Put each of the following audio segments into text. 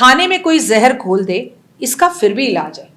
खाने में कोई जहर घोल दे इसका फिर भी इलाज है।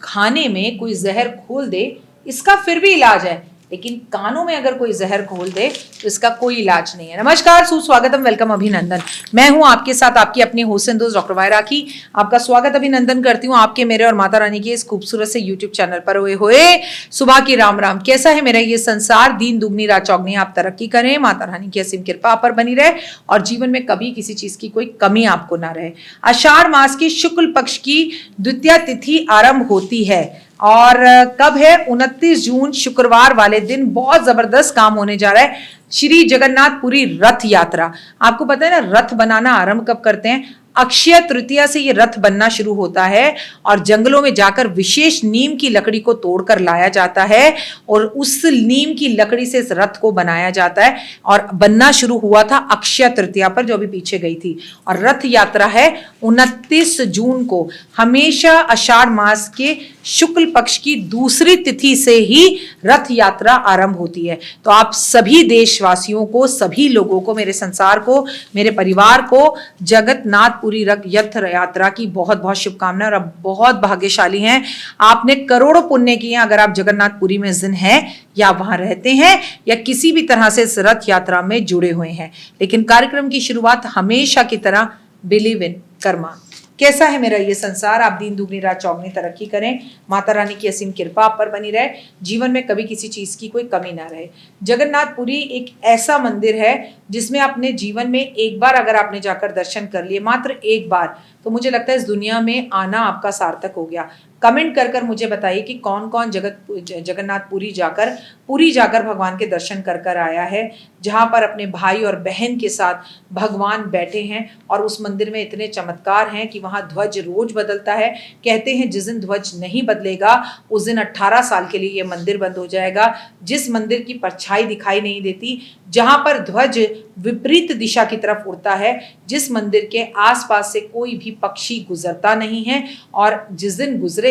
खाने में कोई जहर घोल दे इसका फिर भी इलाज है, लेकिन कानों में अगर कोई जहर घोल दे तो इसका कोई इलाज नहीं है। नमस्कार, सुस्वागतम, वेलकम, अभिनंदन। मैं हूं आपके साथ आपकी अपनी होस्ट एंड दोस्त डॉक्टर वायरा की। आपका स्वागत अभिनंदन करती हूं आपके, मेरे और माता रानी के इस खूबसूरत से यूट्यूब चैनल पर। हुए सुबह की राम राम। कैसा है मेरा ये संसार? दिन दुगनी रात चौगनी आप तरक्की करें, माता रानी की असीम कृपा पर बनी रहे और जीवन में कभी किसी चीज की कोई कमी आपको ना रहे। आषाढ़ मास की शुक्ल पक्ष की द्वितीया तिथि आरंभ होती है और कब है? 29 जून शुक्रवार वाले दिन बहुत जबरदस्त काम होने जा रहा है। श्री जगन्नाथपुरी रथ यात्रा। आपको पता है ना, रथ बनाना आरंभ कब करते हैं? अक्षय तृतीया से ये रथ बनना शुरू होता है और जंगलों में जाकर विशेष नीम की लकड़ी को तोड़कर लाया जाता है और उस नीम की लकड़ी से इस रथ को बनाया जाता है और बनना शुरू हुआ था अक्षय तृतीया पर, जो अभी पीछे गई थी। और रथ यात्रा है 29 जून को। हमेशा आषाढ़ मास के शुक्ल पक्ष की दूसरी तिथि से ही रथ यात्रा आरंभ होती है। तो आप सभी देशवासियों को, सभी लोगों को, मेरे संसार को, मेरे परिवार को जगन्नाथपुरी रथ यात्रा की बहुत बहुत शुभकामनाएं। और आप बहुत भाग्यशाली हैं, आपने करोड़ों पुण्य किए हैं अगर आप जगन्नाथपुरी में जिन हैं या वहां रहते हैं या किसी भी तरह से इस रथ यात्रा में जुड़े हुए हैं। लेकिन कार्यक्रम की शुरुआत हमेशा की तरह बिलीव इन कर्मा। कैसा है मेरा ये संसार? आप दिन दुगनी रात चौगनी तरक्की करें, माता रानी की असीम कृपा आप पर बनी रहे, जीवन में कभी किसी चीज की कोई कमी ना रहे। जगन्नाथपुरी एक ऐसा मंदिर है जिसमें अपने जीवन में एक बार अगर आपने जाकर दर्शन कर लिए, मात्र एक बार, तो मुझे लगता है इस दुनिया में आना आपका सार्थक हो गया। कमेंट कर मुझे बताइए कि कौन कौन जगन्नाथपुरी जाकर भगवान के दर्शन कर आया है, जहां पर अपने भाई और बहन के साथ भगवान बैठे हैं और उस मंदिर में इतने चमत्कार हैं कि वहां ध्वज रोज बदलता है। कहते हैं जिस दिन ध्वज नहीं बदलेगा उस दिन 18 साल के लिए ये मंदिर बंद हो जाएगा। जिस मंदिर की परछाई दिखाई नहीं देती, जहां पर ध्वज विपरीत दिशा की तरफ उड़ता है, जिस मंदिर के आसपास से कोई भी पक्षी गुजरता नहीं है, और जिस दिन गुजरेगा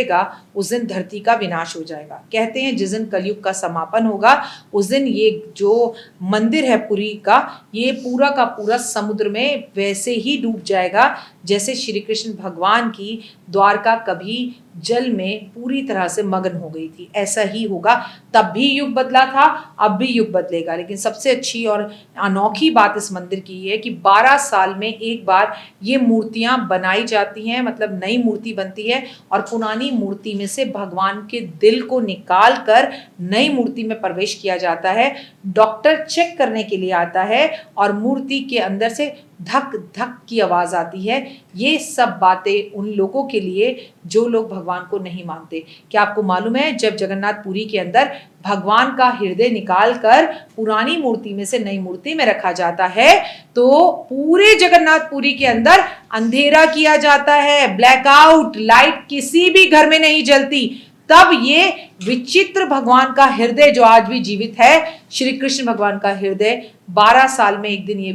उस दिन धरती का विनाश हो जाएगा। कहते हैं जिस दिन कलयुग का समापन होगा उस दिन ये जो मंदिर है पुरी का, ये पूरा का पूरा समुद्र में वैसे ही डूब जाएगा जैसे श्री कृष्ण भगवान की द्वारका कभी जल में पूरी तरह से मग्न हो गई थी। ऐसा ही होगा। तब भी युग बदला था, अब भी युग बदलेगा। लेकिन सबसे अच्छी और अनोखी बात इस मंदिर की है कि 12 साल में एक बार ये मूर्तियां बनाई जाती हैं, मतलब नई मूर्ति बनती है और पुरानी मूर्ति में से भगवान के दिल को निकाल कर नई मूर्ति में प्रवेश किया जाता है। डॉक्टर चेक करने के लिए आता है और मूर्ति के अंदर से धक धक की आवाज आती है। ये सब बातें उन लोगों के लिए जो लोग भगवान को नहीं मानते। क्या आपको मालूम है, जब जगन्नाथपुरी के अंदर भगवान का हृदय निकाल कर पुरानी मूर्ति में से नई मूर्ति में रखा जाता है तो पूरे जगन्नाथपुरी के अंदर अंधेरा किया जाता है, ब्लैकआउट, लाइट किसी भी घर में नहीं जलती। तब ये विचित्र भगवान का हृदय जो आज भी जीवित है, श्री कृष्ण भगवान का हृदय, 12 साल में एक दिन, ये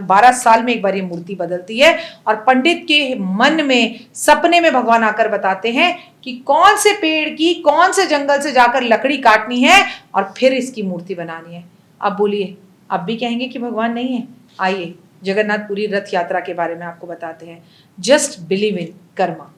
12 साल में एक बार ये मूर्ति बदलती है। और पंडित के मन में सपने में भगवान आकर बताते हैं कि कौन से पेड़ की, कौन से जंगल से जाकर लकड़ी काटनी है और फिर इसकी मूर्ति बनानी है। अब बोलिए, अब भी कहेंगे कि भगवान नहीं है? आइए जगन्नाथपुरी रथ यात्रा के बारे में आपको बताते हैं। Just believe in Karma.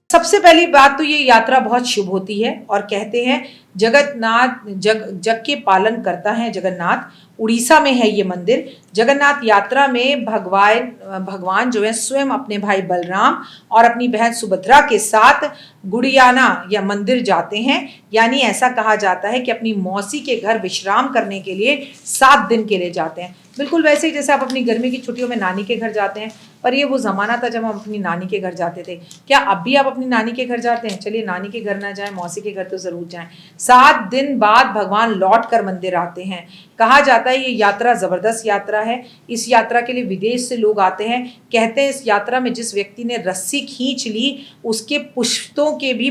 सबसे पहली बात तो ये यात्रा बहुत शुभ होती है और कहते हैं जगन्नाथ जग के पालन करता है जगन्नाथ। उड़ीसा में है ये मंदिर। जगन्नाथ यात्रा में भगवान जो है स्वयं अपने भाई बलराम और अपनी बहन सुभद्रा के साथ गुड़ियाना या मंदिर जाते हैं। यानी ऐसा कहा जाता है कि अपनी मौसी के घर विश्राम करने के लिए 7 दिन के लिए जाते हैं। बिल्कुल वैसे ही जैसे आप अपनी गर्मी की छुट्टियों में नानी के घर जाते हैं, पर ये वो जमाना था जब हम अपनी नानी के घर जाते थे। क्या अब भी आप अपनी नानी के घर जाते हैं? चलिए नानी के घर ना जाएं, मौसी के घर तो जरूर जाएं। 7 दिन बाद भगवान लौट कर मंदिर आते हैं। कहा जाता है ये यात्रा जबरदस्त यात्रा है। इस यात्रा के लिए विदेश से लोग आते हैं। कहते हैं इस यात्रा में जिस व्यक्ति ने रस्सी खींच ली उसके पुश्तों के भी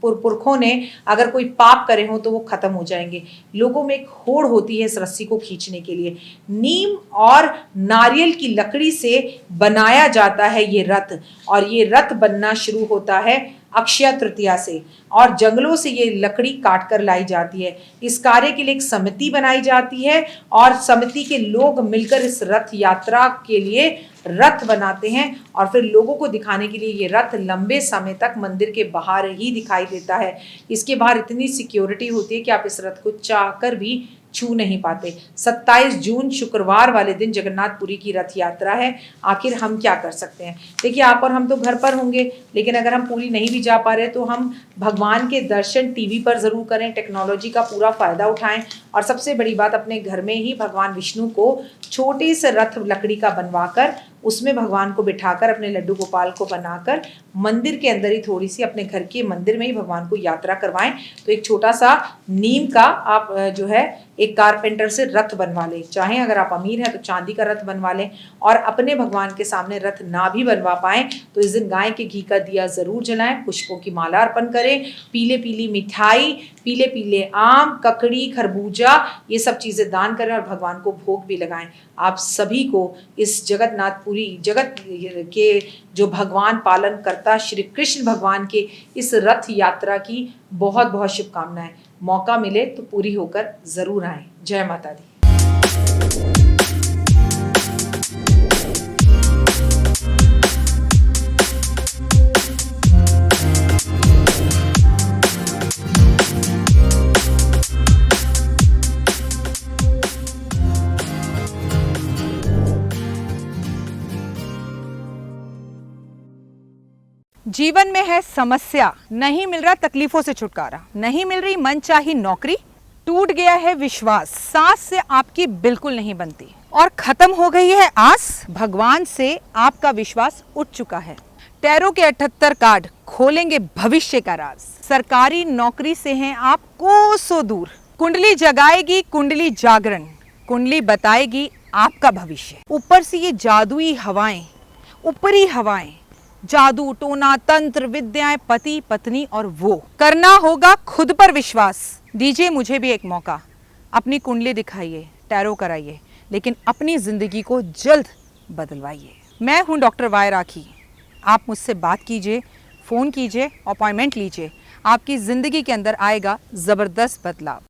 पुरखों ने अगर कोई पाप करे हो तो वो खत्म हो जाएंगे। लोगों में एक होड़ होती है इस रस्सी को खींचने के लिए। नीम और नारियल की लकड़ी से बनाया जाता है ये रथ, और ये रथ बनना शुरू होता है अक्षय तृतीया से, और जंगलों से ये लकड़ी काट कर लाई जाती है। इस कार्य के लिए एक समिति बनाई जाती है और समिति के लोग मिलकर इस रथ यात्रा के लिए रथ बनाते हैं और फिर लोगों को दिखाने के लिए ये रथ लंबे समय तक मंदिर के बाहर ही दिखाई देता है। इसके बाहर इतनी सिक्योरिटी होती है कि आप इस रथ को चाहकर भी छू नहीं पाते। 27 जून शुक्रवार वाले दिन जगन्नाथपुरी की रथ यात्रा है। आखिर हम क्या कर सकते हैं? देखिए, आप और हम तो घर पर होंगे, लेकिन अगर हम पुरी नहीं भी जा पा रहे तो हम भगवान के दर्शन टीवी पर जरूर करें, टेक्नोलॉजी का पूरा फायदा उठाएं और सबसे बड़ी बात, अपने घर में ही भगवान विष्णु को छोटे से रथ लकड़ी का बनवाकर उसमें भगवान को बिठाकर अपने लड्डू गोपाल को बनाकर मंदिर के अंदर ही, थोड़ी सी अपने घर के मंदिर में ही भगवान को यात्रा करवाएं। तो एक छोटा सा नीम का आप जो है एक कारपेंटर से रथ बनवा लें। चाहे अगर आप अमीर हैं तो चांदी का रथ बनवा लें, और अपने भगवान के सामने रथ ना भी बनवा पाएं तो इस दिन गाय के घी का दिया जरूर जलाएं, पुष्पों की माला अर्पण करें, पीले पीली मिठाई, पीले पीले आम, ककड़ी, खरबूजा, ये सब चीजें दान करें और भगवान को भोग भी लगाएं। आप सभी को इस जगन्नाथपुरी जगत के जो भगवान पालन करता श्री कृष्ण भगवान के इस रथ यात्रा की बहुत बहुत शुभकामनाएं। मौका मिले तो पूरी होकर जरूर आएं। जय माता दी। जीवन में है समस्या, नहीं मिल रहा तकलीफों से छुटकारा, नहीं मिल रही मनचाही नौकरी, टूट गया है विश्वास, सांस से आपकी बिल्कुल नहीं बनती और खत्म हो गई है आस, भगवान से आपका विश्वास उठ चुका है। टैरो के 78 कार्ड खोलेंगे भविष्य का राज, सरकारी नौकरी से हैं आप कोसों दूर, कुंडली जगाएगी कुंडली जागरण, कुंडली बताएगी आपका भविष्य। ऊपर से ये जादुई हवाएं, ऊपरी हवाएं, जादू टोना तंत्र विद्याएं, पति पत्नी और वो, करना होगा खुद पर विश्वास। दीजिए मुझे भी एक मौका, अपनी कुंडली दिखाइए, टैरो कराइए, लेकिन अपनी जिंदगी को जल्द बदलवाइए। मैं हूं डॉक्टर वाई राखी, आप मुझसे बात कीजिए, फ़ोन कीजिए, अपॉइंटमेंट लीजिए, आपकी ज़िंदगी के अंदर आएगा ज़बरदस्त बदलाव।